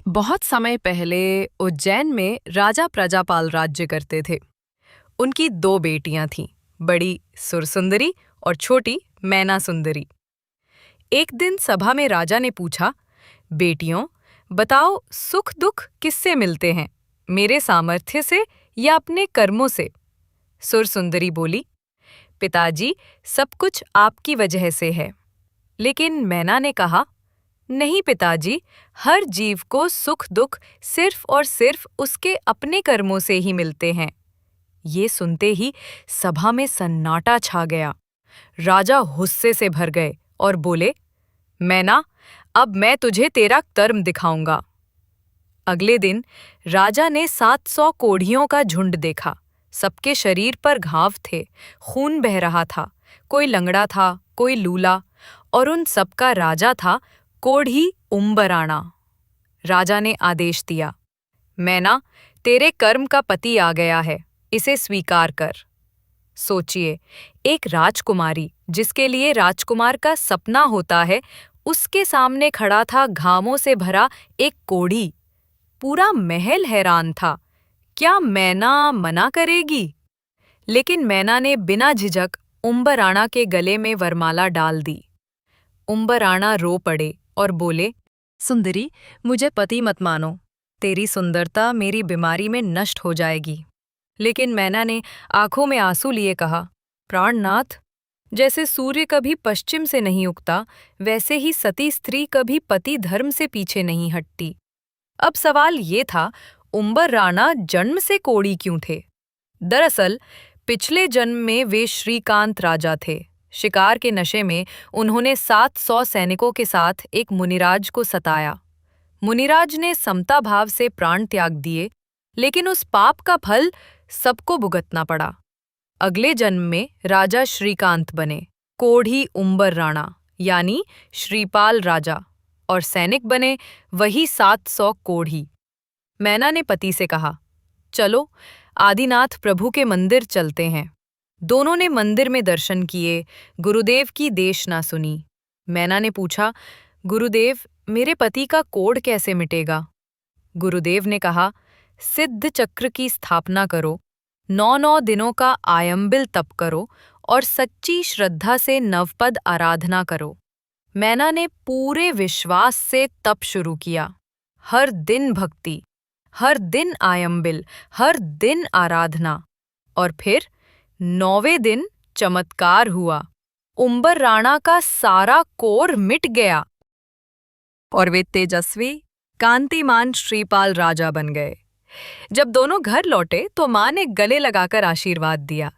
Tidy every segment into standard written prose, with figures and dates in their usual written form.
बहुत समय पहले उज्जैन में राजा प्रजापाल राज्य करते थे। उनकी दो बेटियां थीं, बड़ी सुरसुंदरी और छोटी मैना सुंदरी। एक दिन सभा में राजा ने पूछा, बेटियों, बताओ सुख दुख किससे मिलते हैं, मेरे सामर्थ्य से या अपने कर्मों से? सुरसुंदरी बोली, पिताजी, सब कुछ आपकी वजह से है। लेकिन मैना ने कहा, नहीं पिताजी, हर जीव को सुख दुख सिर्फ और सिर्फ उसके अपने कर्मों से ही मिलते हैं। ये सुनते ही सभा में सन्नाटा छा गया। राजा गुस्से से भर गए और बोले, मैना, अब मैं तुझे तेरा कर्म दिखाऊंगा। अगले दिन राजा ने 700 कोढ़ियों का झुंड देखा। सबके शरीर पर घाव थे, खून बह रहा था, कोई लंगड़ा था, कोई लूला, और उन सबका राजा था कोढ़ी उम्बराणा। राजा ने आदेश दिया, मैना, तेरे कर्म का पति आ गया है, इसे स्वीकार कर। सोचिए, एक राजकुमारी जिसके लिए राजकुमार का सपना होता है, उसके सामने खड़ा था घावों से भरा एक कोढ़ी। पूरा महल हैरान था। क्या मैना मना करेगी? लेकिन मैना ने बिना झिझक उम्बराणा के गले में वरमाला डाल दी। उम्बराणा रो पड़े और बोले, सुंदरी, मुझे पति मत मानो, तेरी सुंदरता मेरी बीमारी में नष्ट हो जाएगी। लेकिन मैना ने आंखों में आंसू लिए कहा, प्राणनाथ, जैसे सूर्य कभी पश्चिम से नहीं उगता, वैसे ही सती स्त्री कभी पति धर्म से पीछे नहीं हटती। अब सवाल ये था, उम्बराणा जन्म से कोढ़ी क्यों थे? दरअसल पिछले जन्म में वे श्रीकांत राजा थे। शिकार के नशे में उन्होंने 700 सैनिकों के साथ एक मुनिराज को सताया। मुनिराज ने समता भाव से प्राण त्याग दिए, लेकिन उस पाप का फल सबको भुगतना पड़ा। अगले जन्म में राजा श्रीकांत बने, कोढ़ी उम्बराणा यानी श्रीपाल राजा, और सैनिक बने वही 700 कोढ़ी। मैना ने पति से कहा, चलो आदिनाथ प्रभु के मंदिर चलते हैं। दोनों ने मंदिर में दर्शन किए, गुरुदेव की देश ना सुनी। मैना ने पूछा, गुरुदेव, मेरे पति का कोढ़ कैसे मिटेगा? गुरुदेव ने कहा, सिद्ध चक्र की स्थापना करो, 9 दिनों का आयंबिल तप करो और सच्ची श्रद्धा से नवपद आराधना करो। मैना ने पूरे विश्वास से तप शुरू किया। हर दिन भक्ति, हर दिन आयंबिल, हर दिन आराधना, और फिर 9वें दिन चमत्कार हुआ। उम्बराणा का सारा कोढ़ मिट गया और वे तेजस्वी, कांतिमान श्रीपाल राजा बन गए। जब दोनों घर लौटे तो मां ने गले लगाकर आशीर्वाद दिया।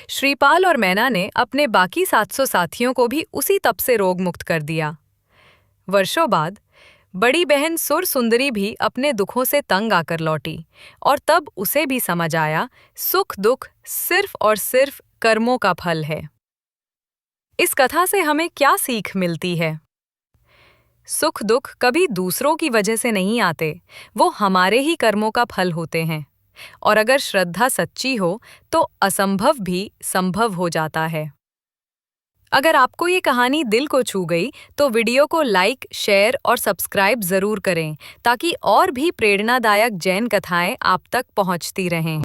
श्रीपाल और मैना ने अपने बाकी 700 साथियों को भी उसी तप से रोग मुक्त कर दिया। वर्षों बाद बड़ी बहन सुरसुंदरी भी अपने दुखों से तंग आकर लौटी, और तब उसे भी समझ आया, सुख दुख सिर्फ और सिर्फ कर्मों का फल है। इस कथा से हमें क्या सीख मिलती है? सुख दुख कभी दूसरों की वजह से नहीं आते, वो हमारे ही कर्मों का फल होते हैं। और अगर श्रद्धा सच्ची हो तो असंभव भी संभव हो जाता है। अगर आपको ये कहानी दिल को छू गई तो वीडियो को लाइक, शेयर और सब्सक्राइब जरूर करें, ताकि और भी प्रेरणादायक जैन कथाएं आप तक पहुंचती रहें।